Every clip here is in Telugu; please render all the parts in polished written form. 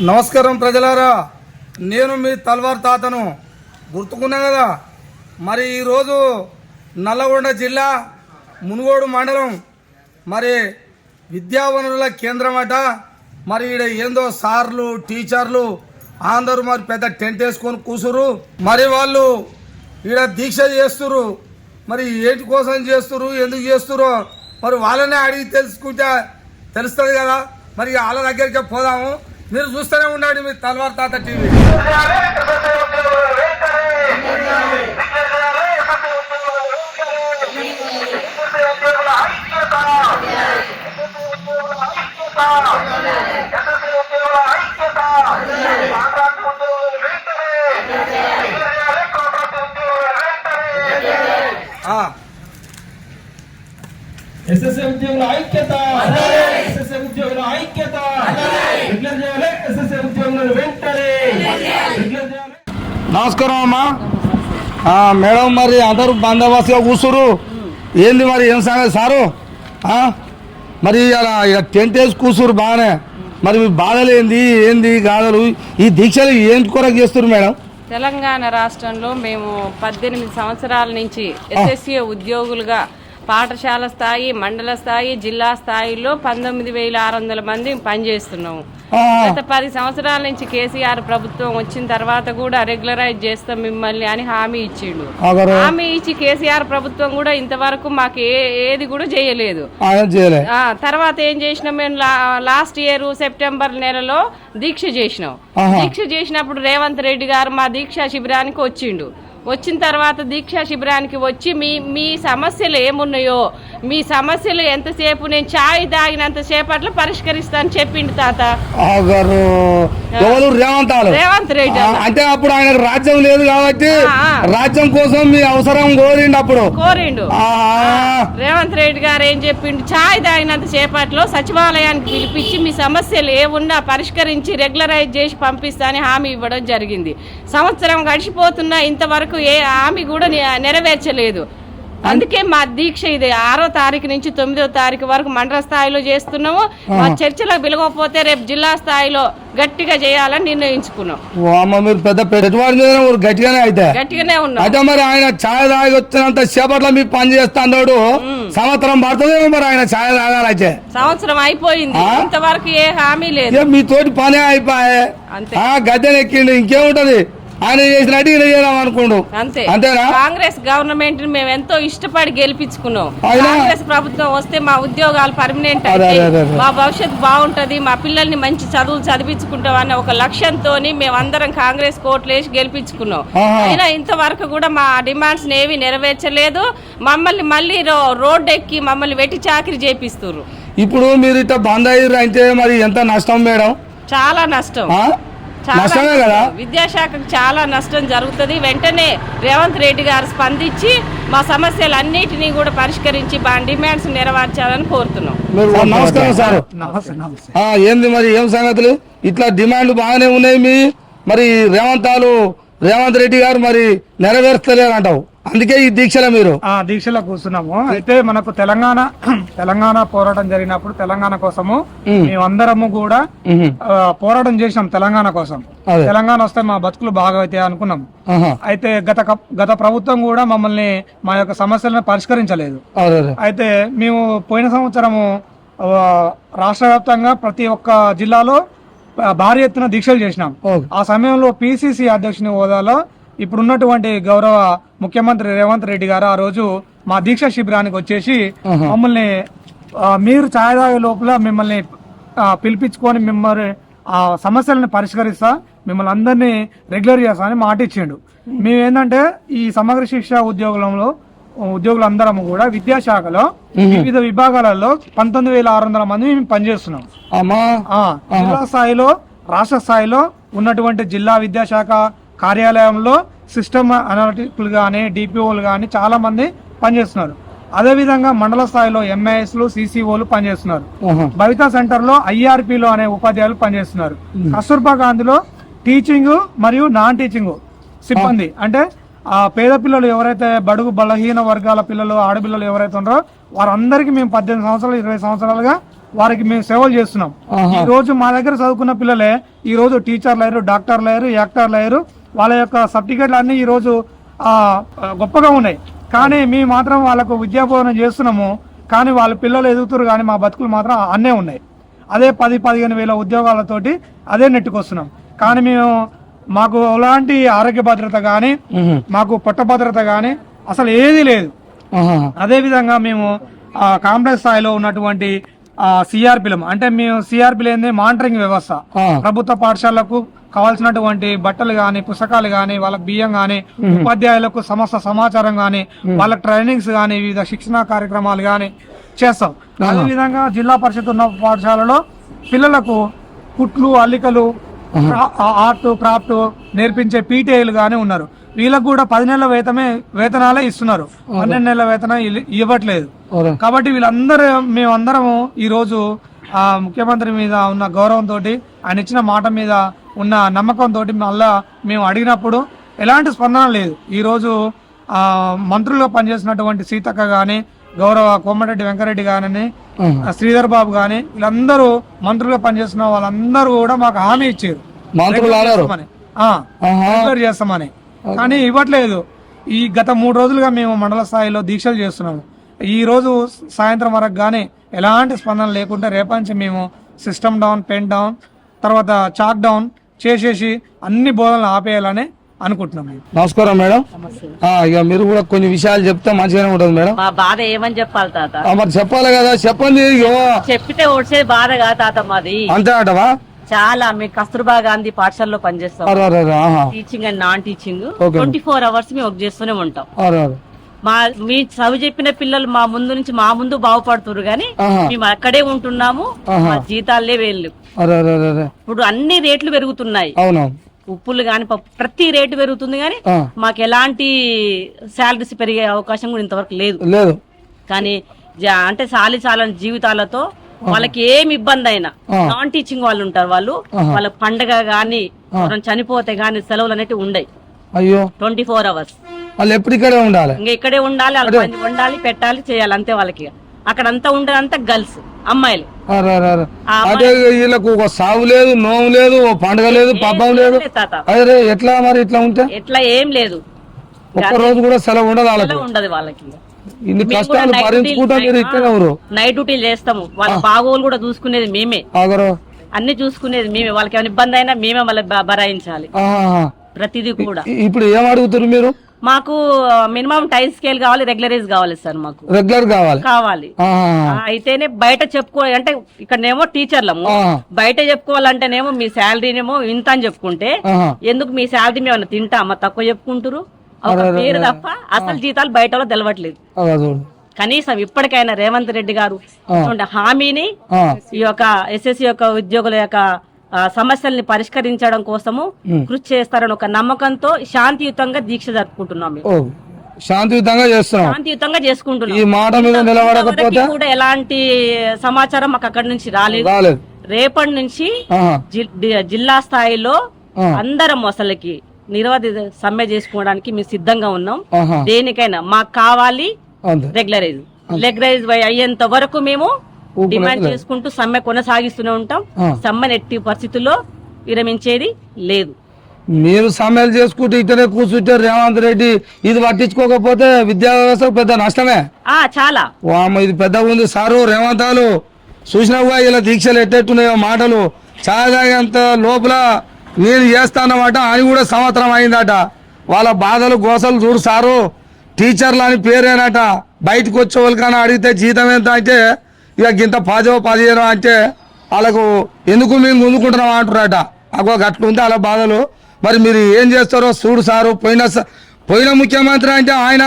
నమస్కారం ప్రజలారా, నేను మీ తల్వార్ తాతను గుర్తుకున్నా కదా. మరి ఈరోజు నల్లగొండ జిల్లా మునుగోడు మండలం మరి విద్యావనరుల కేంద్రం అట. మరి ఈడ ఏందో సార్లు టీచర్లు అందరూ మరి పెద్ద టెంట్ వేసుకొని కూసురు. మరి వాళ్ళు ఈడ దీక్ష చేస్తురు. మరి ఏంటి కోసం చేస్తురు, ఎందుకు చేస్తురో మరి వాళ్ళనే అడిగి తెలుసుకుంటే తెలుస్తుంది కదా. మరి వాళ్ళ దగ్గరికి పోదాము. మీరు చూస్తూనే ఉండండి మీ తల్వార్ తాత టీవీ. ఎస్ఎస్ఏ ఉద్యోగుల ఐక్యత, ఎస్ఎస్ఏ ఉద్యోగుల ఐక్యత, రెగ్యులర్ చేయాలి. ఎస్ఎస్ఏ ఉద్యోగులను వెంటనే రెగ్యులర్ చేయాలి. నమస్కారం అమ్మా. మేడం, మరి అందరూ బందోబస్తుగా కూర్చురు. ఏంది మరి ఏం సంగతి సారు? మరి అలా టెంట్ వేసి కూర్చురు బాగానే. మరి మీ బాధలు ఏంది గాథలు? ఈ దీక్షలు ఏంటి కొరకు చేస్తున్నారు మేడం? తెలంగాణ రాష్ట్రంలో మేము 18 సంవత్సరాల నుంచి ఎస్ఎస్ఏ ఉద్యోగులుగా పాఠశాల స్థాయి, మండల స్థాయి, జిల్లా స్థాయిలో 19,600 మంది పనిచేస్తున్నాము. గత 10 సంవత్సరాల నుంచి కేసీఆర్ ప్రభుత్వం వచ్చిన తర్వాత కూడా రెగ్యులరైజ్ చేస్తాం మిమ్మల్ని అని హామీ ఇచ్చిండు. హామీ ఇచ్చి కేసీఆర్ ప్రభుత్వం కూడా ఇంతవరకు మాకు ఏది కూడా చేయలేదు. తర్వాత ఏం చేసినాం, మేము లాస్ట్ ఇయర్ సెప్టెంబర్ నెలలో దీక్ష చేసినాం. దీక్ష చేసినప్పుడు రేవంత్ రెడ్డి గారు మా దీక్షా శిబిరానికి వచ్చిండు. వచ్చిన తర్వాత దీక్షా శిబిరానికి వచ్చి మీ సమస్యలు ఏమున్నాయో, మీ సమస్యలు ఎంతసేపు నేను ఛాయ్ తాగినంత సేపట్లో పరిష్కరిస్తాను చెప్పిండు తాత రేవంత్ రెడ్డి. అంటే అప్పుడు ఆయన రాజ్యం లేదు కాబట్టి రాజ్యం కోసం మీ అవసరం కోరిండు. రేవంత్ రెడ్డి గారు ఏం చెప్పిండు, ఛాయ్ తాగినంత సేపట్లో సచివాలయానికి పిలిపించి మీ సమస్యలు ఏమున్నా పరిష్కరించి రెగ్యులరైజ్ చేసి పంపిస్తానని హామీ ఇవ్వడం జరిగింది. సంవత్సరం గడిచిపోతున్నా ఇంతవరకు ఏ హామీ కూడా నెరవేర్చలేదు. అందుకే మా దీక్ష ఇది 6వ తారీఖు నుంచి 9వ తారీఖు వరకు మండల స్థాయిలో చేస్తున్నాము. మా చర్చలో పిలవకపోతే రేపు జిల్లా స్థాయిలో గట్టిగా చేయాలని నిర్ణయించుకున్నాం. మీరు పెద్ద గట్టిగానే ఉన్నాం. అయితే మరి ఆయన ఛాయ్ తాగి వచ్చినంత సేపట్లో మీకు పని చేస్తాడు. సంవత్సరం పడుతుందేమో మరి ఆయన ఛాయ్ తాగాలైతే. సంవత్సరం అయిపోయింది, ఇంతవరకు ఏ హామీ లేదు. మీతోటి పనే అయిపోయా, గద్దెని ఎక్కిండు, ఇంకేముంటది ఆయన చేసినట్టు ఇలా చేద్దాం అనుకోండు. అంతేనా? కాంగ్రెస్ గవర్నమెంట్ మేము ఎంతో ఇష్టపడి గెలిపించుకున్నాం. కాంగ్రెస్ ప్రభుత్వం వస్తే మా ఉద్యోగాలు పర్మనెంట్ అయితే మా భవిష్యత్తు బాగుంటది, మా పిల్లల్ని మంచి చదువులు చదివించుకుంటాం అన్న ఒక లక్ష్యంతో మేమందరం కాంగ్రెస్ కోట్లు వేసి గెలిపించుకున్నాం. అయినా ఇంతవరకు కూడా మా డిమాండ్స్ ఏవి నెరవేర్చలేదు. మమ్మల్ని మళ్ళీ రోడ్డు ఎక్కి మమ్మల్ని వెట్టి చాకిరి చేపిస్తున్నారు. ఇప్పుడు మీరు ఇట్లా బంద్ అయ్యారు అంటే మరి ఎంత నష్టం మేడం? చాలా నష్టం. విద్యాశాఖకు చాలా నష్టం జరుగుతుంది. వెంటనే రేవంత్ రెడ్డి గారు స్పందించి మా సమస్యలన్నిటినీ కూడా పరిష్కరించి మా డిమాండ్స్ నెరవేర్చాలని కోరుతున్నాం. నమస్కారం సార్. ఏంది మరి ఏం సంగతులు? ఇట్లా డిమాండ్లు బాగానే ఉన్నాయి. మరి రేవంత్ రెడ్డి గారు మరి నెరవేర్చలేరు అంటావు, అందుకే ఈ దీక్షలో మీరు దీక్షలో కూర్చున్నాము. అయితే మనకు తెలంగాణ పోరాటం జరిగినప్పుడు తెలంగాణ కోసము మేమందరము కూడా పోరాటం చేసినాం. తెలంగాణ కోసం, తెలంగాణ వస్తే మా బతుకులు బాగా అవుతాయి అనుకున్నాం. అయితే గత ప్రభుత్వం కూడా మమ్మల్ని మా యొక్క సమస్యలను పరిష్కరించలేదు. అయితే మేము పోయిన సంవత్సరము రాష్ట్ర వ్యాప్తంగా ప్రతి ఒక్క జిల్లాలో భారీ ఎత్తున దీక్షలు చేసినాం. ఆ సమయంలో పిసిసి అధ్యక్షుని హోదాలో ఇప్పుడున్నటువంటి గౌరవ ముఖ్యమంత్రి రేవంత్ రెడ్డి గారు ఆ రోజు మా దీక్ష శిబిరానికి వచ్చేసి మమ్మల్ని మీరు ఛాయ్ తాగే లోపల మిమ్మల్ని పిలిపించుకొని మిమ్మల్ని ఆ సమస్యలను పరిష్కరిస్తా, మిమ్మల్ని అందరినీ రెగ్యులర్ చేస్తా అని మాట ఇచ్చిండు. మేమేంటంటే ఈ సమగ్ర శిక్ష ఉద్యోగులందరము కూడా విద్యాశాఖలో వివిధ విభాగాలలో 19,600 మంది మేము పనిచేస్తున్నాం. జిల్లా స్థాయిలో, రాష్ట్ర స్థాయిలో ఉన్నటువంటి జిల్లా విద్యాశాఖ కార్యాలయంలో సిస్టమ్ అనలిటికల్ గానీ, డిపిఓలు గానీ చాలా మంది పనిచేస్తున్నారు. అదేవిధంగా మండల స్థాయిలో ఎంఐఎస్లు, సిసిఓలు పనిచేస్తున్నారు. భవితా సెంటర్ లో ఐఆర్పిలో అనే ఉపాధ్యాయులు పనిచేస్తున్నారు. కస్తూర్బా గాంధీలో టీచింగ్ మరియు నాన్ టీచింగ్ సిబ్బంది, అంటే ఆ పేద పిల్లలు ఎవరైతే బడుగు బలహీన వర్గాల పిల్లలు, ఆడపిల్లలు ఎవరైతే ఉన్నారో వారందరికీ మేము 18 సంవత్సరాలు 20 సంవత్సరాలుగా వారికి మేము సేవలు చేస్తున్నాం. ఈ రోజు మా దగ్గర చదువుకున్న పిల్లలే ఈ రోజు టీచర్లు అయ్యారు, డాక్టర్లు అయ్యారు, యాక్టర్లు అయ్యారు. వాళ్ళ యొక్క సర్టిఫికేట్లు అన్ని ఈ రోజు గొప్పగా ఉన్నాయి. కానీ మేము మాత్రం వాళ్ళకు విద్యాబోధన చేస్తున్నాము, కానీ వాళ్ళ పిల్లలు ఎదుగుతారు, కానీ మా బతుకులు మాత్రం అన్నే ఉన్నాయి. అదే 10-15 వేల ఉద్యోగాలతోటి అదే నెట్టుకొస్తున్నాం. కానీ మాకు ఎలాంటి ఆరోగ్య భద్రత గాని, మాకు పొట్ట భద్రత గాని అసలు ఏది లేదు. అదే విధంగా మేము కాంప్లెక్స్ స్థాయిలో ఉన్నటువంటి సిఆర్పిలం, అంటే మేము సిఆర్పిలు ఏంది మానిటరింగ్ వ్యవస్థ, ప్రభుత్వ పాఠశాలకు కావాల్సినటువంటి బట్టలు గాని, పుస్తకాలు గాని, వాళ్ళకి బియ్యం గాని, ఉపాధ్యాయులకు సమస్త సమాచారం గాని, వాళ్ళకి ట్రైనింగ్స్ గాని, వివిధ శిక్షణ కార్యక్రమాలు గాని చేస్తాం. అదే విధంగా జిల్లా పరిషత్ ఉన్న పాఠశాలలో పిల్లలకు కుట్లు, అల్లికలు, ఆర్ట్ క్రాఫ్ట్ నేర్పించే పీటీఐలు గానీ ఉన్నారు. వీళ్ళకు కూడా 10 నెలల వేతనాలే ఇస్తున్నారు, 12 నెలల వేతనం ఇవ్వట్లేదు. కాబట్టి మేమందరము ఈ రోజు ముఖ్యమంత్రి మీద ఉన్న గౌరవంతో, ఆయన ఇచ్చిన మాట మీద ఉన్న నమ్మకంతో మళ్ళా మేము అడిగినప్పుడు ఎలాంటి స్పందన లేదు. ఈ రోజు మంత్రులుగా పనిచేసినటువంటి సీతక్క గాని, గౌరవ కోమటిరెడ్డి వెంకరెడ్డి గాని, శ్రీధర్ బాబు గాని, వీళ్ళందరూ మంత్రులుగా పనిచేసిన వాళ్ళందరూ కూడా మాకు హామీ ఇచ్చారు చేస్తామని, కానీ ఇవ్వట్లేదు. ఈ గత 3 రోజులుగా మేము మండల స్థాయిలో దీక్షలు చేస్తున్నాము. ఈ రోజు సాయంత్రం వరకు గానీ ఎలాంటి స్పందన లేకుంటే రేపటి నుంచి మేము సిస్టమ్ డౌన్, పెన్ డౌన్, తర్వాత చాక్ డౌన్ చేసేసి అన్ని బోధనలు ఆపేయాలని అనుకుంటున్నాం. నమస్కారం మేడం. ఇక మీరు కూడా కొన్ని విషయాలు చెప్తే మంచిగానే ఉంటుంది మేడం. మా బాధ ఏమని చెప్పాలి తాత? మరి చెప్పాలి కదా, చెప్పండి. చెప్పితే వచ్చేది బాధ కాదు తాత, మాది అంతే అంటవా? చాలా. మేము కస్తూర్బా గాంధీ పాఠశాలలో పనిచేస్తాం, teaching and non teaching. 24 hours మేము వర్క్ చేస్తూనే ఉంటాం. మీ చదువు చెప్పిన పిల్లలు మా ముందు బాగుపడుతున్నారు, గానీ మేము అక్కడే ఉంటున్నాము. మా జీతాలే వేళ్ళు. ఇప్పుడు అన్ని రేట్లు పెరుగుతున్నాయి, ఉప్పులు గాని ప్రతి రేటు పెరుగుతుంది, గానీ మాకు ఎలాంటి శాలరీస్ పెరిగే అవకాశం కూడా ఇంతవరకు లేదు. కానీ అంటే చాలని జీవితాలతో వాళ్ళకి ఏమి ఇబ్బంది అయినా నాన్ టీచింగ్ వాళ్ళు ఉంటారు, వాళ్ళ పండగ గాని చనిపోతే గాని సెలవులు అనేవి ఉండయి. అయ్యో 24 hours వాళ్ళు ఎప్పుడు ఇక్కడే ఉండాలి, ఇంకా ఇక్కడే ఉండాలి, వాళ్ళకి వండాలి, పెట్టాలి, చేయాలి, అంతే. వాళ్ళకి అక్కడ అంతా ఉండదంతా గర్ల్స్, అమ్మాయిలు. అదే వీళ్ళకు ఒక సాగు లేదు, నోము లేదు, పండుగ లేదు, పబ్బం లేదు. అదే ఎట్లా మరి ఇట్లా ఉంటే? ఎట్లా ఏం లేదు, ఒక్క రోజు కూడా సెలవు ఉండదు వాళ్ళకి. ఇన్ని కష్టాలు భరించుకుంటా మీరు ఇక్కడ నైట్ డ్యూటీలు చేస్తాము, వాళ్ళ బాగోలు కూడా చూసుకునేది మేమే, అన్ని చూసుకునేది మేమే. వాళ్ళకి ఏమైనా ఇబ్బంది అయినా మేమే వాళ్ళ భరాయించాలి ప్రతిదీ కూడా. ఇప్పుడు ఏం అడుగుతారు మీరు? మాకు మినిమం టైం స్కేల్ కావాలి, రెగ్యులరైజ్ కావాలి సార్. మాకు రెగ్యులర్ కావాలి. అయితేనే బయట అంటే ఇక్కడనేమో టీచర్లము, బయట చెప్పుకోవాలంటేనేమో మీ శాలరీనేమో ఇంత అని చెప్పుకుంటే, ఎందుకు మీ శాలరీ మేము తింటామా తక్కువ చెప్పుకుంటారు, ఒక పేరు తప్ప అసలు జీతాలు బయట తెలవట్లేదు. కనీసం ఇప్పటికైనా రేవంత్ రెడ్డి గారు హామీని ఈ యొక్క ఎస్ఎస్సి యొక్క ఉద్యోగుల యొక్క సమస్యల్ని పరిష్కరించడం కోసము కృషి చేస్తారని ఒక నమ్మకంతో శాంతియుతంగా దీక్ష జరుపుకుంటున్నాం. శాంతియుతంగా చేసుకుంటున్నాం. ఈ మాట మీద నిలబడకపోతే కూడా ఎలాంటి సమాచారం మాకు అక్కడి నుంచి రాలేదు. రేపటి నుంచి జిల్లా స్థాయిలో అందరం అసలుకి నిరవధి సమ్మె చేసుకోవడానికి మేము సిద్ధంగా ఉన్నాం. దేనికైనా మాకు కావాలి రెగ్యులరైజ్ అయ్యేంత వరకు మేము డిమాండ్ చేసుకుంటూ సమ్మె కొనసాగిస్తూనే ఉంటాం. సమ్మె ఎట్టి పరిస్థితుల్లో విరమించేది లేదు. మీరు సమ్మెలు చేసుకుంటూ ఇక్కడే కూర్చుంటే రేవంత్ రెడ్డి ఇది పట్టించుకోకపోతే విద్యా వ్యవస్థ పెద్ద నష్టమే. చాలా ఇది పెద్ద ఉంది సారు. రేవంతాలు చూసినావుగా ఇలా దీక్షలు ఎట్టెట్టున్నాయో మాటలు. చాలాగంత లోపల నేను చేస్తానమాట అని కూడా సంవత్సరం అయిందట. వాళ్ళ బాధలు గోసలు చూడు సారు. టీచర్లు అని పేరేనట. బయటకు వచ్చే వాళ్ళకన్నా అడిగితే జీతం ఎంత అంటే ఇక గింత 10-15 అంటే వాళ్ళకు ఎందుకు మేము ముందుకుంటున్నాం అంటారట. అగో గట్లుంది అలా బాధలు. మరి మీరు ఏం చేస్తారో చూడు సారు. పోయిన ముఖ్యమంత్రి అంటే ఆయన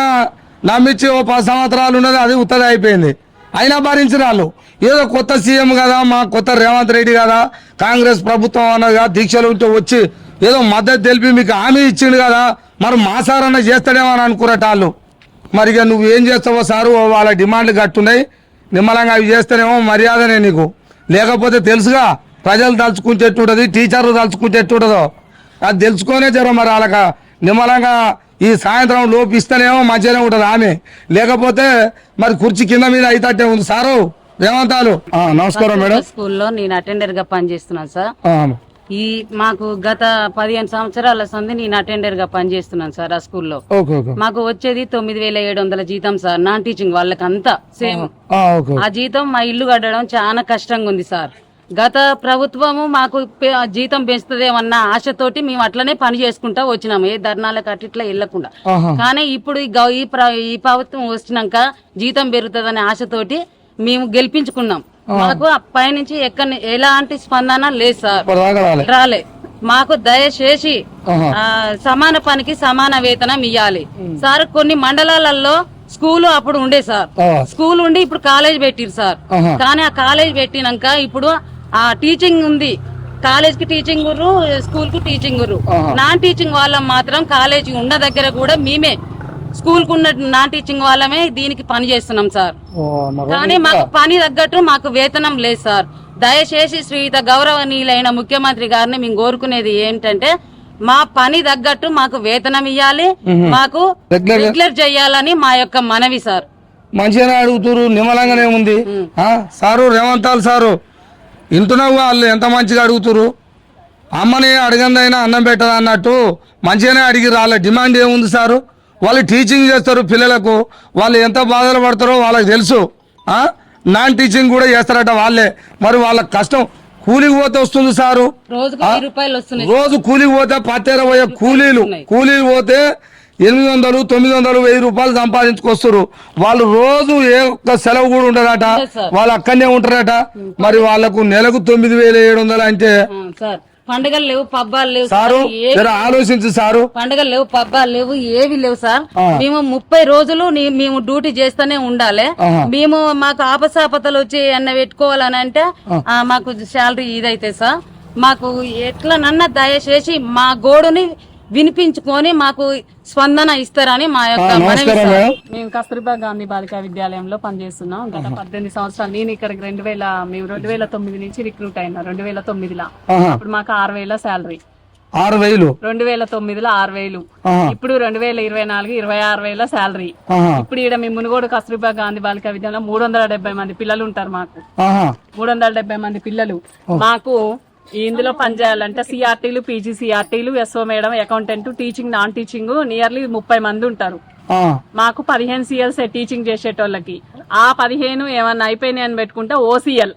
నమ్మించి 10 సంవత్సరాలు ఉన్నది, అది ఉత్తది అయిపోయింది. అయినా భరించిన వాళ్ళు ఏదో కొత్త సీఎం కదా, మా కొత్త రేవంత్ రెడ్డి కదా, కాంగ్రెస్ ప్రభుత్వం అన్నదిగా దీక్షలు ఉంటే వచ్చి ఏదో మద్దతు తెలిపి మీకు హామీ ఇచ్చిండు కదా, మరి మా సార్ అన్న చేస్తాడేమో అని అనుకున్నట్టు వాళ్ళు. మరి ఇక నువ్వు ఏం చేస్తావో సారు, వాళ్ళ డిమాండ్లు గట్టున్నాయి, నిమ్మలంగా అవి చేస్తేనేమో మర్యాదనే నీకు. లేకపోతే తెలుసుగా ప్రజలు తలుచుకుంటేట్టుంటది, టీచర్లు తలుచుకుంటేట్టుంటదో అది తెలుసుకొనే జరం. మరి వాళ్ళక నిమ్మలంగా ఈ సాయంత్రం లోపు ఇస్తేనేమో మంచిగానే ఉంటుంది ఆమె. లేకపోతే మరి కుర్చీ కింద మీద అయితట్టే ఉంది సారు. రేవంతాలు నమస్కారం మేడం. స్కూల్లో నేను అటెండర్ గా పనిచేస్తున్నాను సార్. ఆ, ఈ మాకు గత 15 సంవత్సరాల సంది నేను అటెండర్ గా పనిచేస్తున్నాను సార్ ఆ స్కూల్లో. Okay okay. మాకు వచ్చేది 9700 జీతం సార్, నాన్ టీచింగ్ వాళ్ళకి అంతా సేమ్. ఓకే. ఆ జీతం మా ఇల్లు కట్టడం చాలా కష్టంగా ఉంది సార్. గత ప్రభుత్వము మాకు జీతం పెంచుతుందేమన్న ఆశతోటి మేము అట్లనే పని చేసుకుంటా వచ్చినాము, ఏ ధర్నాలకు అట్లా వెళ్ళకుండా. కానీ ఇప్పుడు ఈ ప్రభుత్వం వచ్చినాక జీతం పెరుగుతుందనే ఆశతోటి మేము గెలిపించుకున్నాం. మాకు పైనుంచి ఎలాంటి స్పందన లేదు సార్, రాలే. మాకు దయచేసి సమాన పనికి సమాన వేతనం ఇవ్వాలి సార్. కొన్ని మండలాలలో స్కూల్ అప్పుడు ఉండే సార్, స్కూల్ ఉండి ఇప్పుడు కాలేజ్ పెట్టిరు సార్. కానీ ఆ కాలేజ్ పెట్టినాక ఇప్పుడు ఆ టీచింగ్ ఉంది, కాలేజ్ కి టీచింగ్ గుర్రు, స్కూల్ కి టీచింగ్ గుర్రు. నాన్ టీచింగ్ వాళ్ళం మాత్రం కాలేజీ ఉన్న దగ్గర కూడా మేమే స్కూల్ కు ఉన్న నాన్ టీచింగ్ వాళ్ళమే దీనికి పని చేస్తున్నాం సార్. కానీ మాకు పని తగ్గట్టు మాకు వేతనం లేదు సార్. దయచేసి శ్రీయుత గౌరవనీయులైన ముఖ్యమంత్రి గారిని మేము కోరుకునేది ఏంటంటే మా పని తగ్గట్టు మాకు వేతనం ఇవ్వాలి, మాకు రెగ్యులర్ చేయాలని మా యొక్క మనవి సార్. మంచిగానే అడుగుతురు, నిమ్మలంగానే ఉంది సారు. రేవంతాలు సారు వింటున్నావు, వాళ్ళు ఎంత మంచిగా అడుగుతురు. అమ్మని అడగందైనా అన్నం పెట్టదు అన్నట్టు మంచిగానే అడిగి రాలే. డిమాండ్ ఏముంది సారు? వాళ్ళు టీచింగ్ చేస్తారు పిల్లలకు, వాళ్ళు ఎంత బాధలు పడతారో వాళ్ళకి తెలుసు. నాన్ టీచింగ్ కూడా చేస్తారట వాళ్ళే. మరి వాళ్ళకి కష్టం, కూలికి పోతే వస్తుంది సారు. రోజు కూలికి పోతే 10-20 కూలీలు పోతే 800, 900, 1000 రూపాయలు సంపాదించుకొస్తారు. వాళ్ళు రోజు ఏ ఒక్క సెలవు కూడా ఉండదట, వాళ్ళు అక్కడనే ఉంటారట. మరి వాళ్ళకు నెలకు 9700 అంటే పండుగలు లేవు, పబ్బాలు లేవు సారు. ఆలోచించు సారు, పండుగలు లేవు, పబ్బాలు లేవు, ఏవి లేవు సార్. మేము 30 రోజులు మేము డ్యూటీ చేస్తూనే ఉండాలి. మేము మాకు ఆపసాపతలు వచ్చి అన్న పెట్టుకోవాలని అంటే మాకు శాలరీ ఇదైతే సార్. మాకు ఎట్లనన్నా దయచేసి మా గోడుని వినిపించుకొని మాకు స్పందన ఇస్తారని మా యొక్క మనవి సార్. మేము కస్తూర్బా గాంధీ బాలికా విద్యాలయంలో పనిచేస్తున్నాం గత 18 సంవత్సరాలు. నేను ఇక్కడికి 2009 నుంచి రిక్రూట్ అయినా, 2009లో. అప్పుడు మాకు 6000 శాలరీ. 6000 2009లో 6000. ఇప్పుడు 2024 26,000 శాలరీ. ఇప్పుడు ఈడ మేము మునుగోడు కస్తూర్బా గాంధీ బాలికా విద్యాలయంలో 370 మంది పిల్లలు ఉంటారు. మాకు 370 మంది పిల్లలు. మాకు ఇందులో పనిచేయాలంటే సిఆర్టీలు, పీజీసీఆర్టీలు, SO madam, accountant, teaching, non teaching nearly 30 మంది ఉంటారు. మాకు 15 CLs టీచింగ్ చేసేటోళ్ళకి. ఆ 15 ఏమన్నా అయిపోయినాయి అని పెట్టుకుంటే OCL.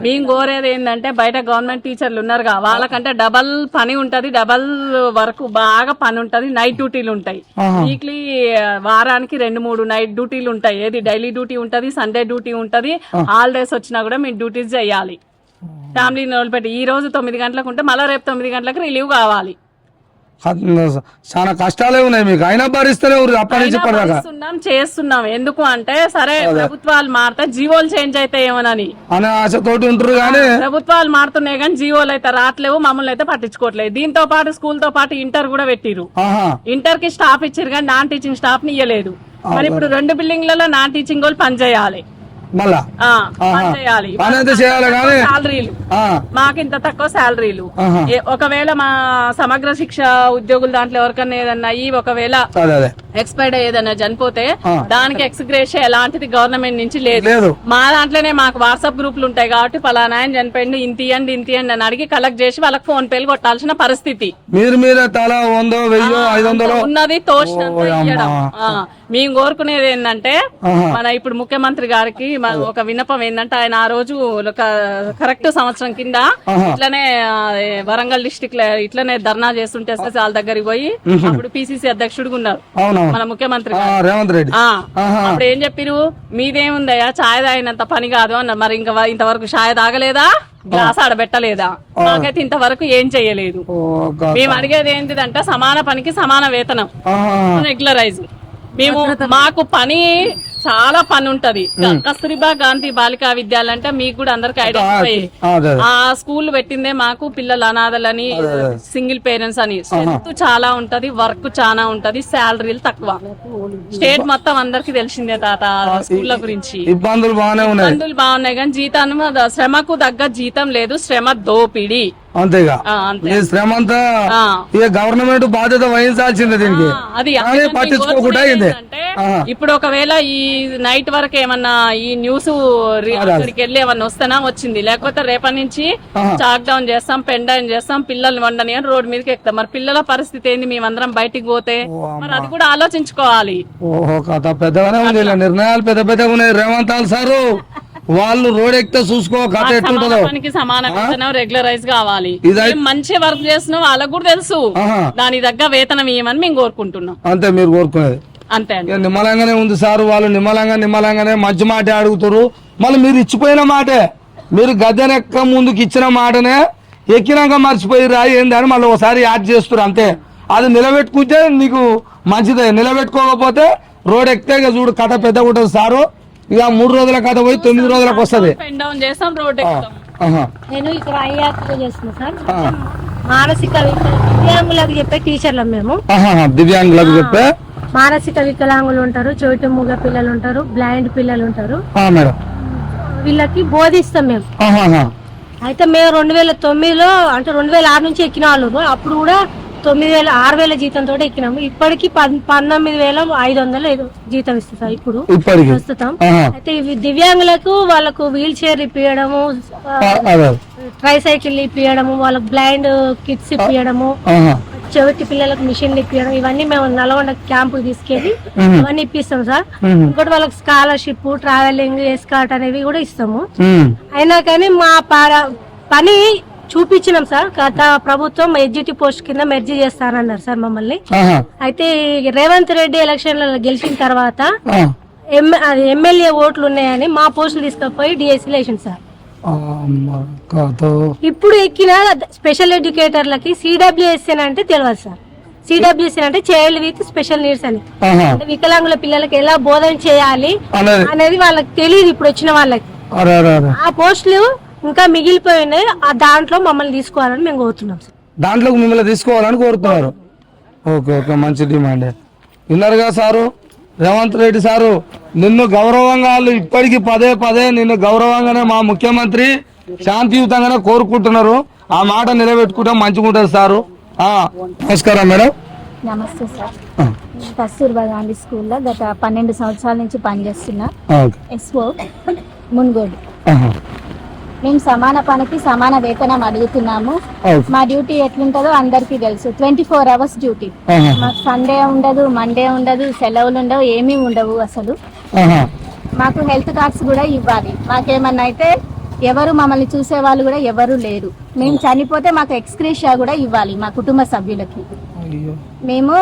మేము కోరేది ఏంటంటే బయట గవర్నమెంట్ టీచర్లు ఉన్నారుగా, వాళ్ళకంటే డబల్ పని ఉంటది, డబల్ వర్క్ బాగా పని ఉంటది. నైట్ డ్యూటీలు ఉంటాయి. వీక్లీ వారానికి 2-3 నైట్ డ్యూటీలు ఉంటాయి. ఏది డైలీ డ్యూటీ ఉంటది, సండే డ్యూటీ ఉంటది. హాలిడేస్ వచ్చినా కూడా మేము డ్యూటీస్ చేయాలి. ఫ్యామిలీని వదిలిపెట్టి ఈ రోజు 9 గంటలకు ఉంటే మళ్ళీ రేపు 9 గంటలకు రిలీవ్ కావాలి. చాలా కష్టాలే ఉన్నాయి మీకు, అయినా భరిస్తూనే అప్పటి నుంచి చేస్తున్నాం. ఎందుకు అంటే సరే ప్రభుత్వాలు మారితే జీవోలు చేంజ్ అయితే ఏమోనని అనే ఆశతోటి ఉంటారు. కానీ ప్రభుత్వాలు మారుతున్నాయి కానీ జీవోలు అయితే రావట్లేవు, మమ్మల్ని అయితే పట్టించుకోవట్లేదు. దీంతో పాటు స్కూల్ తో పాటు ఇంటర్ కూడా పెట్టిరు. ఇంటర్ కి స్టాఫ్ ఇచ్చారు కానీ నాన్ టీచింగ్ స్టాఫ్ ని ఇయ్యలేదు. మరి ఇప్పుడు 2 బిల్డింగ్లలో నాన్ టీచింగ్ వాళ్ళు పని చేయాలి. మళ్ళా శాలరీలు మాకింత తక్కువ శాలరీలు. ఒకవేళ మా సమగ్ర శిక్ష ఉద్యోగులు దాంట్లో ఎవరికన్నా ఏదన్నా ఒకవేళ ఎక్స్పైర్డ్ ఏదన్నా చనిపోతే దానికి ఎక్స్గ్రేషియా ఎలాంటిది గవర్నమెంట్ నుంచి లేదు. మా దాంట్లోనే మాకు వాట్సాప్ గ్రూపులు ఉంటాయి కాబట్టి పలానా ఆయన చనిపోయింది ఇంత ఇయ్యండి అని అడిగి కలెక్ట్ చేసి వాళ్ళకి ఫోన్ పేలు కొట్టాల్సిన పరిస్థితి ఉన్నది. తోచినంత ఇయ్యడం. మేము కోరుకునేది ఏంటంటే మన ఇప్పుడు ముఖ్యమంత్రి గారికి ఒక విన్నపం ఏంటంటే ఆయన ఆ రోజు ఒక కరెక్ట్ సంవత్సరం కింద ఇట్లనే వరంగల్ డిస్టిక్ ఇట్లనే ధర్నా చేస్తుంటే వాళ్ళ దగ్గరికి పోయి అప్పుడు PCC అధ్యక్షుడు ఉన్నారు మన ముఖ్యమంత్రి రేవంత్ రెడ్డి. అప్పుడు ఏం చెప్పిరు, మీదేముందయ్యా ఛాయ్ తాగినంత పని కాదు అన్న. మరి ఇంకా ఇంతవరకు ఛాయ్ తాగలేదా, గ్లాస్ ఆడబెట్టలేదా? మాకైతే ఇంతవరకు ఏం చెయ్యలేదు. మేము అడిగేది ఏంటిదంటే సమాన పనికి సమాన వేతనం, రెగ్యులరైజ్. మాకు పని చాలా పని ఉంటది. కస్తూర్బా గాంధీ బాలికా విద్యాలయం అంటే మీకు కూడా అందరికి ఐడెంటిఫై. ఆ స్కూల్ పెట్టిందే మాకు పిల్లలు అనాథలని, సింగిల్ పేరెంట్స్ అని. స్ట్రెంత్ చాలా ఉంటది, వర్క్ చాలా ఉంటది, శాలరీలు తక్కువ. స్టేట్ మొత్తం అందరికి తెలిసిందే తాత స్కూళ్ళ గురించి. ఇబ్బందులు బాగున్నాయి కానీ జీతాన్ని శ్రమకు తగ్గ జీతం లేదు, శ్రమ దోపిడీ. అంతేగా అంతే. మీ శ్రమ అంతా ఆ. ఇక గవర్నమెంట్ బాధ్యత వహించాల్సిందే దీనికి. అది కానీ పట్టించుకోకుండా అయింది. ఇప్పుడు ఒకవేళ ఈ నైట్ వరకు ఏమన్నా ఈ న్యూస్ అక్కడికి వెళ్ళి ఏమన్నా వస్తానా వచ్చింది, లేకపోతే రేపటి నుంచి చాక్ డౌన్ చేస్తాం, పెన్ డౌన్ చేస్తాం, పిల్లల్ని వండని అని రోడ్డు మీదకి ఎక్కుతాం. మరి పిల్లల పరిస్థితి ఏంది? మేమందరం బయటికి పోతే మరి అది కూడా ఆలోచించుకోవాలి. ఓహో కథ పెద్దగానే ఉంది, ఇలా నిర్ణయాలు పెద్ద పెద్దగా ఉన్నాయి. రేవంత్ సారు వాళ్ళు రోడ్ ఎక్కితే చూసుకో కథ ఎట్టుంటుందో. పనికి సమాన వేతనం రెగ్యులరైజ్ కావాలి. ఇదై- మేము మంచి వర్క్ చేస్తున్నాం, వాళ్ళకు కూడా తెలుసు. దాని దగ్గర వేతనం ఇవ్వమని మేము కోరుకుంటున్నాం. అంతే మీరు కోరుకునేది. అంతే అండి. ఇక నిమ్మలంగానే ఉంది సార్, వాళ్ళు నిమ్మలంగానే మంచి మాటే అడుగుతారు. మళ్ళీ మీరు ఇచ్చిపోయిన మాటే, మీరు గద్దెనెక్క ముందుకు ఇచ్చిన మాటనే ఎక్కినాక మర్చిపోయి రాయి ఏందని మళ్ళీ ఒకసారి యాడ్ చేస్తారు. అంతే, అది నిలబెట్టుకుంటే నీకు మంచిదే. నిలబెట్టుకోకపోతే రోడ్ ఎక్కితే ఇక చూడు కథ పెద్దగా ఉంటుంది సారు. ఇక 3 రోజుల కథ పోయి 9 రోజులకు వస్తుంది. పెన్ డౌన్ చేస్తాం, రోడ్ ఎక్కుతాం. నేను ఇక్కడ ఐఆర్టీలో చేస్తున్నా సార్. మానసిక దివ్యాంగులకు చెప్పే టీచర్లం మేము. దివ్యాంగులకు చెప్పే మానసిక వికలాంగులు ఉంటారు, చెవిటి మూగ పిల్లలు ఉంటారు, బ్లైండ్ పిల్లలు ఉంటారు. మేడం వీళ్ళకి బోధిస్తాం మేము. అయితే మేము 2009లో అంటే 2006 నుంచి ఎక్కిన వాళ్ళు. అప్పుడు కూడా 6,000 జీతంతో ఎక్కినాము. ఇప్పటికి 19,500 జీతం ఇస్తుంది సార్ ఇప్పుడు ప్రస్తుతం. అయితే ఇవి దివ్యాంగులకు వాళ్ళకు వీల్ చైర్ ఇప్పియడము, ట్రైసైకిల్ ఇప్పియడము, వాళ్ళకు బ్లైండ్ కిట్స్ ఇప్పియడము, చెవిటి పిల్లలకు మిషన్లు ఇప్పియడం, ఇవన్నీ మేము నల్గొండ క్యాంపు తీసుకెళ్లి ఇవన్నీ ఇప్పిస్తాం సార్. ఇంకోటి వాళ్ళకి స్కాలర్షిప్, ట్రావెలింగ్, ఎస్కార్ట్ అనేవి కూడా ఇస్తాము. అయినా కానీ మా పని చూపించినాం సార్. గత ప్రభుత్వం ఎగ్జిక్యూటివ్ పోస్ట్ కింద మెర్జీ చేస్తానన్నారు సార్ మమ్మల్ని. అయితే రేవంత్ రెడ్డి ఎలక్షన్లలో గెలిచిన తర్వాత ఎమ్మెల్యే ఓట్లు ఉన్నాయని మా పోస్టులు తీసుకుపోయి డిఎస్సీలో వేసింది సార్. ఇప్పుడు ఎక్కిన స్పెషల్ ఎడ్యుకేటర్లకి సిడబ్ల్యూఎస్ అంటే తెలియదు సార్. సిడబ్ల్యూఎస్ అంటే చైల్డ్ విత్ స్పెషల్ నీడ్స్ అని, అంటే వికలాంగుల పిల్లలకి ఎలా బోధన చేయాలి అనేది వాళ్ళకి తెలియదు ఇప్పుడు వచ్చిన వాళ్ళకి. ఆ పోస్టులు ఇంకా మిగిలిపోయి ఉన్నాయి. ఆ దాంట్లో మమ్మల్ని తీసుకోవాలని మేము కోరుతున్నాం సార్. దాంట్లో మిమ్మల్ని తీసుకోవాలని కోరుతున్నారు. ఓకే ఓకే, మంచి డిమాండ్. విన్నారుగా సారు, రేవంత్ రెడ్డి సారు నిన్ను గౌరవంగా వాళ్ళు ఇప్పటికీ పదే నిన్ను గౌరవంగానే మా ముఖ్యమంత్రి శాంతియుతంగానే కోరుకుంటున్నారు. ఆ మాట నిలబెట్టుకుంటాం, మంచిగా ఉంటుంది సారు. నమస్కారం మేడం. నమస్తే సార్. కస్తూర్బా గాంధీ స్కూల్లో గత 12 సంవత్సరాల నుంచి పనిచేస్తున్నా. ఎస్ఓ మున్గోడు. మేము సమాన పనికి సమాన వేతనం అడుగుతున్నాము. మా డ్యూటీ ఎట్లుంటుందో అందరికీ తెలుసు. 24 hours డ్యూటీ. మాకు సండే ఉండదు, మండే ఉండదు, సెలవులు ఉండవు, ఏమీ ఉండవు అసలు. మాకు హెల్త్ కార్డ్స్ కూడా ఇవ్వాలి. మాకేమన్నా అయితే ఎవరు మమ్మల్ని చూసే వాళ్ళు కూడా ఎవరు లేరు. మేము చనిపోతే మాకు ఎక్స్గ్రేషియా కూడా ఇవ్వాలి మా కుటుంబ సభ్యులకి. మేము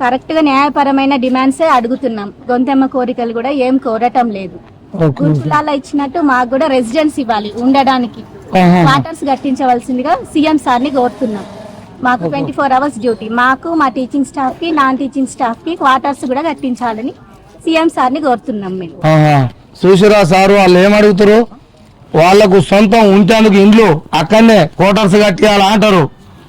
కరెక్ట్ గా న్యాయపరమైన డిమాండ్సే అడుగుతున్నాం. గొంతెమ్మ కోరికలు కూడా ఏం కోరటం లేదు. గురుకులాల్లో ఇచ్చినట్టు మాకు కూడా రెసిడెన్స్ ఇవ్వాలి, ఉండడానికి క్వార్టర్స్ కట్టించవలసిందిగా సీఎం సార్ ని కోరుతున్నాం. మాకు 24 hours డ్యూటీ. మాకు, మా టీచింగ్ స్టాఫ్ కి, నాన్ టీచింగ్ స్టాఫ్ కి క్వార్టర్స్ కూడా కట్టించాలని సీఎం సార్ ని కోరుతున్నాం మేము. చూసిరా సారు, వాళ్ళు ఏమడుగుతారు, వాళ్లకు సొంతం ఉంటేందుకు ఇండ్లు అక్కడనే క్వార్టర్స్ కట్టియాలి అంటారు.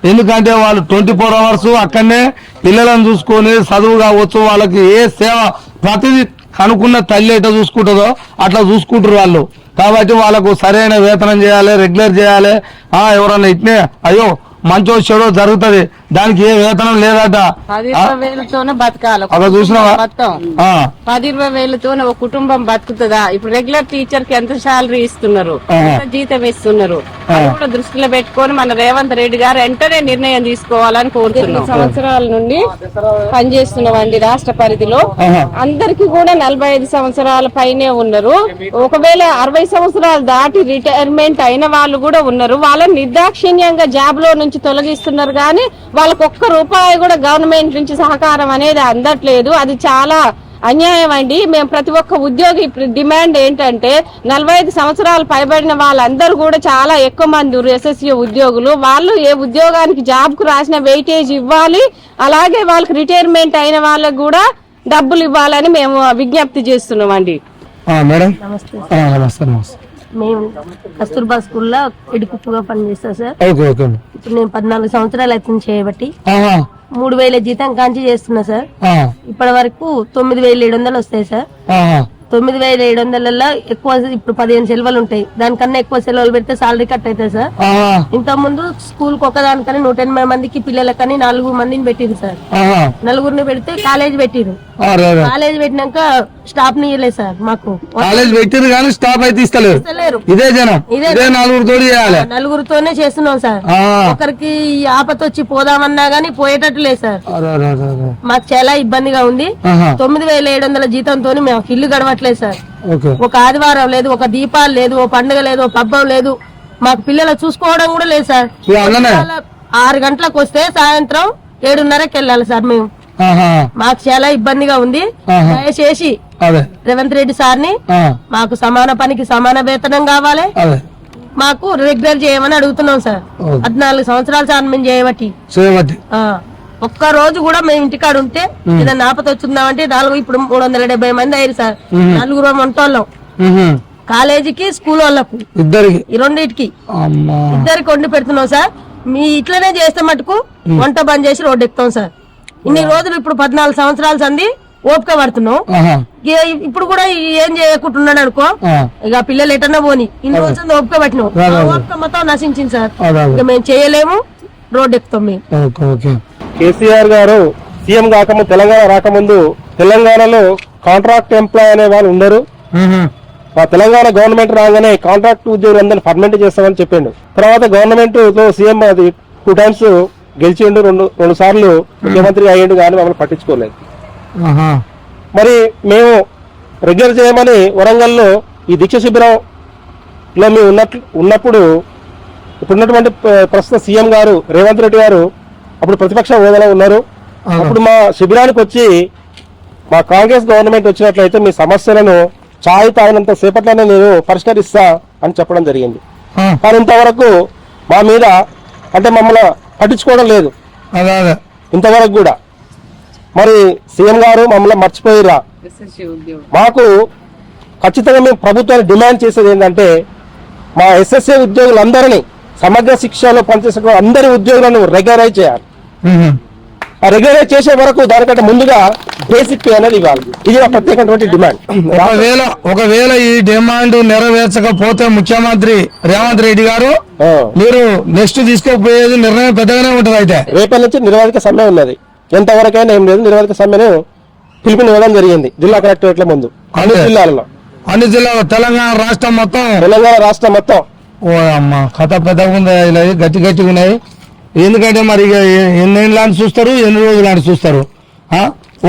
ఎందుకంటే వాళ్ళు 24 hours అక్కడనే పిల్లలను చూసుకొని చదువు కావచ్చు, వాళ్ళకి ఏ సేవ ప్రతిదీ అనుకున్న తల్లి ఎట్లా చూసుకుంటుందో అట్లా చూసుకుంటారు వాళ్ళు. కాబట్టి వాళ్ళకు సరైన వేతనం చేయాలి, రెగ్యులర్ చేయాలి. ఎవరన్నా ఇట్నే అయ్యో మంచో చెడో జరుగుతుంది, దానికి ఏ వేతనం లేదట. 10-20 వేలతోనే బతకాలి. అక్కడ చూసినావా? మొత్తం 10-20 వేలతోనే ఒక కుటుంబం బతుకుతుందా? ఇప్పుడు రెగ్యులర్ టీచర్ కి ఎంత శాలరీ ఇస్తున్నారు, ఎంత జీతం ఇస్తున్నారు, అది కూడా దృష్టిలో పెట్టుకొని మన రేవంత్ రెడ్డి గారు వెంటనే నిర్ణయం తీసుకోవాలని కోరుతున్నాం. సంవత్సరాల నుండి పనిచేస్తున్నామండి రాష్ట్ర పరిధిలో. అందరికి కూడా 45 సంవత్సరాల పైనే ఉన్నారు. ఒకవేళ 60 సంవత్సరాలు దాటి రిటైర్మెంట్ అయిన వాళ్ళు కూడా ఉన్నారు. వాళ్ళని నిర్దాక్షిణ్యంగా జాబ్ లో నుంచి తొలగిస్తున్నారు, కానీ వాళ్ళకు ఒక్క రూపాయి కూడా గవర్నమెంట్ నుంచి సహకారం అనేది అందట్లేదు. అది చాలా అన్యాయం అండి. మేము ప్రతి ఒక్క ఉద్యోగి డిమాండ్ ఏంటంటే 45 సంవత్సరాలు పైబడిన వాళ్ళందరూ కూడా చాలా ఎక్కువ మంది ఎస్ఎస్సీ ఉద్యోగులు. వాళ్ళు ఏ ఉద్యోగానికి జాబ్ కు రాసిన వెయిటేజ్ ఇవ్వాలి, అలాగే వాళ్ళకి రిటైర్మెంట్ అయిన వాళ్ళకి కూడా డబ్బులు ఇవ్వాలని మేము విజ్ఞప్తి చేస్తున్నాం అండి. మేడం మేము కస్తూర్బా స్కూల్లో ఎడుకుప్పుగా పనిచేస్తాం సార్. Okay okay. ఇప్పుడు నేను 14 సంవత్సరాలు అవుతుంది చేయబట్టి 3,000 జీతం కాంచి చేస్తున్నా సార్. ఇప్పటి వరకు 9,700 వస్తాయి సార్. 9,700 ఎక్కువ. ఇప్పుడు 15 సెలవులు ఉంటాయి, దానికన్నా ఎక్కువ సెలవులు పెడితే సాలరీ కట్ అవుతుంది సార్. ఇంత ముందు స్కూల్ కి ఒకదానికని 180 మందికి పిల్లలకని 4 మందిని పెట్టింది సార్. 4 పెడితే కాలేజ్ పెట్టిరు. కాలేజ్ పెట్టినాక స్టాఫ్ ని ఇవ్వలేదు సార్. మాకు కాలేజ్ పెట్టిరు కానీ స్టాఫ్ అయితే ఇస్తలేరు. ఇదే జనం ఇదే 4తోనే చేస్తున్నాం సార్. ఒకరికి ఆపత వచ్చి పోదామన్నా గానీ పోయేటట్టు లేదు సార్. మాకు చాలా ఇబ్బందిగా ఉంది. 9,700 జీతంతో మేము ఇల్లు గడవట్లేదు సార్. ఒక ఆదివారం లేదు, ఒక దీపాలు లేదు, ఒక పండుగ లేదు, ఒక పబ్బం లేదు. మాకు పిల్లలు చూసుకోవడం కూడా లేదు సార్. 6 గంటలకు వస్తే సాయంత్రం 7:30కి వెళ్ళాలి సార్. మేము మాకు చాలా ఇబ్బందిగా ఉంది. దయచేసి రేవంత్ రెడ్డి సార్ని మాకు సమాన పనికి సమాన వేతనం కావాలి, మాకు రెగ్యులర్ చేయమని అడుగుతున్నాం సార్. 14 సంవత్సరాల సార్ మేము చేయబట్టి ఒక్క రోజు కూడా మేము ఇంటికాడ ఉంటే ఏదైనా ఆపత వచ్చిందామంటే 4 ఇప్పుడు 370 మంది అయ్యారు సార్. 4 వంటోళ్ళం కాలేజీకి స్కూల్ వాళ్ళకు రెండింటికి ఇద్దరికి వండి పెడుతున్నాం సార్. మీ ఇట్లనే చేస్తే మటుకు వంట బంద్ చేసి రోడ్డు ఎక్కుతాం సార్. ఇన్ని రోజులు ఇప్పుడు 14 సంవత్సరాలు సంది ఓపిక పడుతున్నాం. ఇప్పుడు కూడా ఏం చేయకుంటున్నాడు అనుకో, ఇక పిల్లలు ఎటన్నా పోని. ఇన్ని రోజులు ఓపిక పట్టినాం, ఓపిక మొత్తం నశించింది సార్. ఇక మేము చేయలేము, రోడ్డు ఎక్కుతాం మేము. కేసీఆర్ గారు సీఎం కాకముందు, తెలంగాణ రాకముందు తెలంగాణలో కాంట్రాక్ట్ ఎంప్లాయ్ అనే వాళ్ళు ఉండరు. ఆ తెలంగాణ గవర్నమెంట్ రాగానే కాంట్రాక్ట్ ఉద్యోగులు అందరినీ పర్మనెంట్ చేస్తామని చెప్పిండు. తర్వాత గవర్నమెంట్ తో సీఎం అది 2 times గెలిచిండు, 2 సార్లు ముఖ్యమంత్రి అయ్యిండు, కానీ మమ్మల్ని పట్టించుకోలేదు. మరి మేము రెగ్యులర్ చేయమని వరంగల్లో ఈ దీక్ష శిబిరంలో మేము ఉన్నప్పుడు ఇప్పుడున్నటువంటి ప్రస్తుత సీఎం గారు రేవంత్ రెడ్డి గారు అప్పుడు ప్రతిపక్ష హోదాలో ఉన్నారు. అప్పుడు మా శిబిరానికి వచ్చి మా కాంగ్రెస్ గవర్నమెంట్ వచ్చినట్లయితే మీ సమస్యలను ఛాయ్ తాగినంత సేపట్లోనే నేను పరిష్కరిస్తా అని చెప్పడం జరిగింది. కానీ ఇంతవరకు మా మీద అంటే మమ్మల్ని పట్టించుకోవడం లేదు ఇంతవరకు కూడా. మరి సీఎం గారు మమ్మల్ని మర్చిపోయిరా? మాకు ఖచ్చితంగా మేము ప్రభుత్వాన్ని డిమాండ్ చేసేది ఏంటంటే మా ఎస్ఎస్ఏ ఉద్యోగులందరినీ సమగ్ర శిక్షలో పనిచేసే అందరి ఉద్యోగులను రెగ్యులరైజ్ చేయాలి. ఆ రెగ్యులరైజ్ చేసే వరకు దానికంటే ముందుగా బేసిక్ పే అనేది ఇవ్వాలి. ఇది ఒక ప్రత్యేకమైనటువంటి డిమాండ్. ఒకవేళ ఈ డిమాండ్ నెరవేర్చకపోతే ముఖ్యమంత్రి రేవంత్ రెడ్డి గారు మీరు నెక్స్ట్ తీసుకోపోయేది నిర్ణయం పెద్దగానే ఉంటది. అయితే రేపటి నుంచి నిరవధిక సమ్మె ఉన్నది. ఎంతవరకైనా ఏం లేదు, నిరవధిక సమ్మెను పిలుపునివ్వడం జరిగింది జిల్లా కలెక్టరేట్ల ముందు అన్ని జిల్లాలో తెలంగాణ రాష్ట్రం మొత్తం. ఓ అమ్మ కథ పెద్దగా ఉంది, గట్టిగా ఉన్నాయి. ఎందుకంటే మరి ఎన్ని చూస్తారు, ఎన్ని రోజులు చూస్తారు.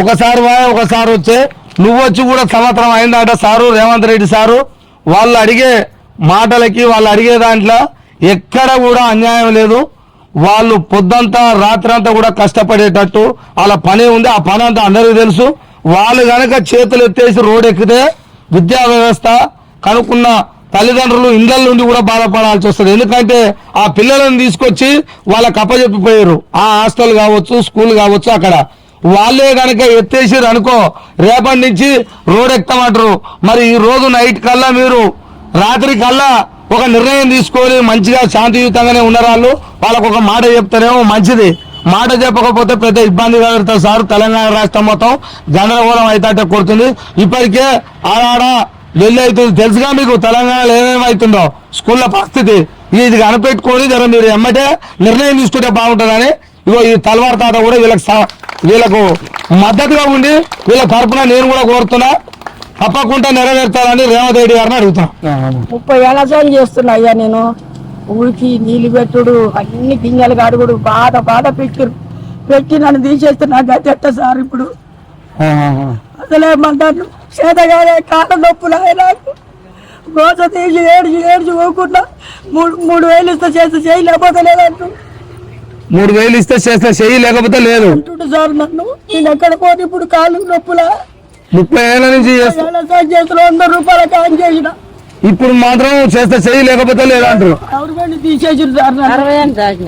ఒకసారి ఒకసారి వచ్చే నువ్వు వచ్చి కూడా సంవత్సరం అయిందట సారు రేవంత్ రెడ్డి సారు. వాళ్ళు అడిగే మాటలకి, వాళ్ళు అడిగే దాంట్లో ఎక్కడ కూడా అన్యాయం లేదు. వాళ్ళు పొద్దంతా రాత్రంతా కూడా కష్టపడేటట్టు వాళ్ళ పని ఉంది. ఆ పని అంతా అందరికీ తెలుసు. వాళ్ళు గనక చేతులు ఎత్తేసి రోడ్ ఎక్కితే విద్యా వ్యవస్థ కనుక్కున్న తల్లిదండ్రులు ఇళ్ల నుండి కూడా బాధపడాల్సి వస్తుంది. ఎందుకంటే ఆ పిల్లలను తీసుకొచ్చి వాళ్ళకి అప్పచెప్పిపోయారు. ఆ హాస్టల్ కావచ్చు, స్కూల్ కావచ్చు, అక్కడ వాళ్ళే కనుక ఎత్తేసారు అనుకో రేపటి నుంచి రోడ్ ఎక్కుతామంటారు. మరి ఈ రోజు నైట్ కల్లా మీరు రాత్రి కల్లా ఒక నిర్ణయం తీసుకొని మంచిగా శాంతియుతంగానే ఉన్నారు. వాళ్ళకు ఒక మాట చెప్తారేమో మంచిది, మాట చెప్పకపోతే పెద్ద ఇబ్బంది కలుగుతుంది సార్. తెలంగాణ రాష్ట్రం మొత్తం గందరగోళం అయితే కొడుతుంది. ఇప్పటికే ఆడ వెళ్ళి అవుతుంది. తెలుసుగా మీకు తెలంగాణలో ఏమేమవుతుందో స్కూళ్ళ పరిస్థితి. ఇది కనిపెట్టుకొని జర మీరు ఎమ్మటే నిర్ణయం తీసుకుంటే బాగుంటుందని ఇగో ఈ తల్వార్ తాత కూడా వీళ్ళకు మద్దతుగా ఉండి వీళ్ళ తరఫున నేను కూడా కోరుతున్నా. తప్పకుండా నెరవేర్తారని రేవంత్ రెడ్డి గారిని అడుగుతున్నా. 30 ఏళ్ళ సార్లు చేస్తున్నా అయ్యా. నేను ఊరికి నీళ్ళు పెట్టుడు, అన్ని గింజలు కడుగుడు, బాధ పెట్టి నన్ను తీసేస్తున్నా. గట్టెట్ట సార్ ఇప్పుడు అసలే మంటారు చేతగానే కాళ్ళ నొప్పులు నాకు గోస తీసి ఏడ్చి పోకుండా 3,000 ఇస్తే చేస్తే చేయి లేకపోతే లేదంటూ 3,000 ఇస్తే చేస్తే చెయ్యి లేకపోతే లేదు అంటుండు సార్. నన్ను నేను ఎక్కడ పోతే ఇప్పుడు కాళ్ళు నొప్పులా 30 ఏళ్ళ నుంచి చేతులు 100 రూపాయల కాన్ చేసిన ఇప్పుడు మాత్రం చేస్తే చెయ్యి లేకపోతే లేదంటారు. గవర్నమెంట్ తీసేసారు సార్.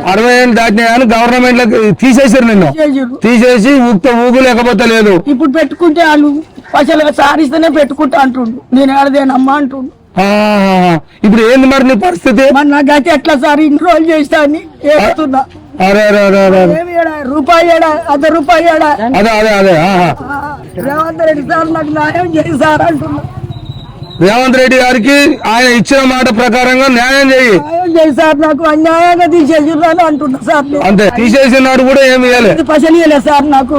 60 ఏళ్ళు దాటినా కానీ గవర్నమెంట్ లో తీసేసారు. నిన్ను తీసేసి ఊగు లేకపోతే లేదు. ఇప్పుడు పెట్టుకుంటే వాళ్ళు పైసలుగా సారిస్తేనే పెట్టుకుంటా అంటుండు. నేను ఆడదేనమ్మా అంటుండు. ఇప్పుడు ఏంది మరి నీ పరిస్థితి? మరి నాకు అయితే ఎట్లా సార్ ఇన్ని రోజులు చేస్తా అని ఏడుతున్నా. రూపాయి అర్ధ రూపాయి అదే రేవంత్ రెడ్డి సార్ నాకు న్యాయం చేసి సార్ అంటున్నా. రేవంత్ రెడ్డి గారికి ఆయన ఇచ్చిన మాట ప్రకారంగా న్యాయం చేయి. సార్ నాకు అన్యాయంగా తీసేసిర్రు అంటున్నా సార్. అంతే, తీసేసిన నాడు కూడా ఏమి ఇవ్వలేదు, పైసలు ఇవ్వలేదు సార్ నాకు.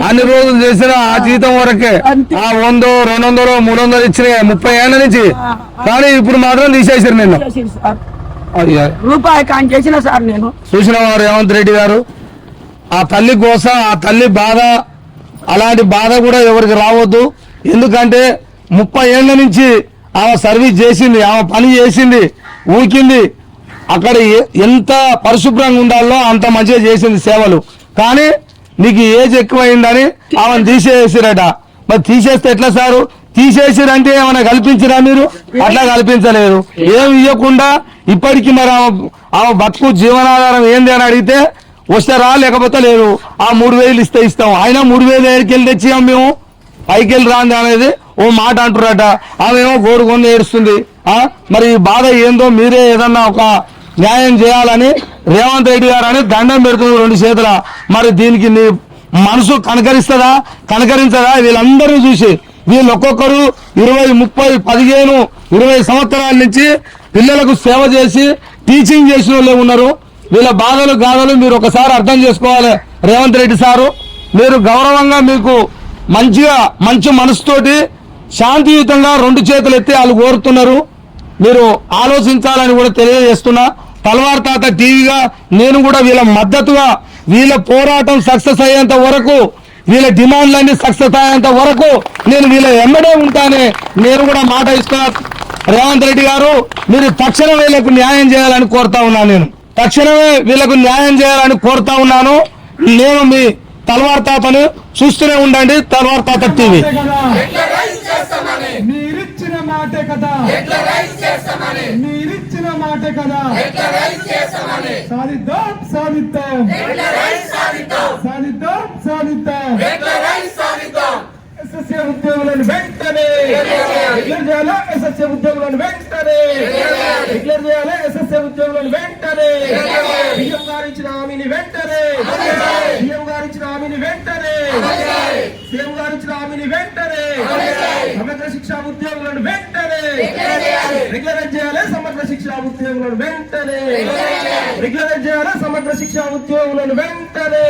అన్ని రోజులు చేసిన ఆ జీతం వరకే, ఆ 100, 200, 300 ఇచ్చిన 30 ఏళ్ల నుంచి. కానీ ఇప్పుడు మాత్రం తీసేసారు నిన్న. రూపాయి కాని చేసిన సార్ నేను చూసిన వారు రేవంత్ రెడ్డి గారు ఆ తల్లి కోస, ఆ తల్లి బాధ, అలాంటి బాధ కూడా ఎవరికి రావద్దు. ఎందుకంటే 30 ఏళ్ల నుంచి ఆమె సర్వీస్ చేసింది, ఆమె పని చేసింది, ఊకింది. అక్కడ ఎంత పరిశుభ్రంగా ఉండాలో అంత మంచిగా చేసింది సేవలు. కానీ నీకు ఏజ్ ఎక్కువైందని ఆమెను తీసేసిరట. మరి తీసేస్తే ఎట్లా సారు? తీసేసిరంటే ఏమైనా కల్పించిరా మీరు? అట్లా కల్పించలేదు. ఏమి ఇవ్వకుండా ఇప్పటికి మరి ఆమె బతుకు జీవనాధారం ఏంది అని అడిగితే వస్తారా లేకపోతే లేదు, ఆ 3000 ఇస్తే ఇస్తాం. అయినా 3000 దగ్గరికి వెళ్ళి తెచ్చాం మేము, పైకి వెళ్ళి రాంది అనేది ఓ మాట అంటున్నారట. ఆమె ఏమో గోడుకొని ఏడుస్తుంది. మరి ఈ బాధ ఏందో మీరే ఏదన్నా ఒక న్యాయం చేయాలని రేవంత్ రెడ్డి గారు అని దండం పెడుతుంది 2 చేతుల. మరి దీనికి నీ మనసు కనకరిస్తుందా, కనకరించదా? వీళ్ళందరినీ చూసి వీళ్ళు ఒక్కొక్కరు 20, 30, 15, 20 సంవత్సరాల నుంచి పిల్లలకు సేవ చేసి టీచింగ్ చేసిన వాళ్ళే ఉన్నారు. వీళ్ళ బాధలు గాథలు మీరు ఒకసారి అర్థం చేసుకోవాలి. రేవంత్ రెడ్డి సారు, మీరు గౌరవంగా మీకు మంచిగా మంచి మనసుతోటి శాంతియుతంగా 2 చేతులు ఎత్తి వాళ్ళు కోరుతున్నారు. మీరు ఆలోచించాలని కూడా తెలియజేస్తున్నా. తల్వార్ తాత టీవీగా నేను కూడా వీళ్ళ మద్దతుగా, వీళ్ళ పోరాటం సక్సెస్ అయ్యేంత వరకు, వీళ్ళ డిమాండ్లన్నీ సక్సెస్ అయ్యేంత వరకు నేను వీళ్ళ ఎమ్మడే ఉంటానే నేను కూడా మాట ఇస్తున్నా. రేవంత్ రెడ్డి గారు, మీరు తక్షణమే వీళ్ళకు న్యాయం చేయాలని కోరుతా ఉన్నాను. నేను తక్షణమే వీళ్ళకు న్యాయం చేయాలని కోరుతా ఉన్నాను. నేను మీ తల్వార్ తాతను చూస్తూనే ఉండండి. తల్వార్ తాత టీవీ. మీరిచ్చిన మాటే కదా, మీరిచ్చిన మాటే కదా, సాధిద్దాం సాధిద్దాం సాధిద్దాం సాధిద్దాం. ఎస్ఎస్ఏ ఉద్యోగులను వెంటనే డిక్లేర్ చేయాలా, ఎస్ఎస్ఏ ఉద్యోగులను వెంటనే డిక్లేర్ చేయాలి, ఎస్ఎస్ఏ ఉద్యోగులను వెంటనే. సీఎం గారు ఇచ్చిన హామీని వెంటనే, సీఎం గారు ఇచ్చిన హామీని వెంటనే, సీఎం గారు ఇచ్చిన హామీని వెంటనే. సమగ్ర శిక్షా ఉద్యోగులను వెంటనే రెగ్యులరైజ్ చేయాలి, సమగ్ర శిక్షా ఉద్యోగులను వెంటనే రెగ్యులరైజ్ చేయాలి, సమగ్ర శిక్షా ఉద్యోగులను వెంటనే.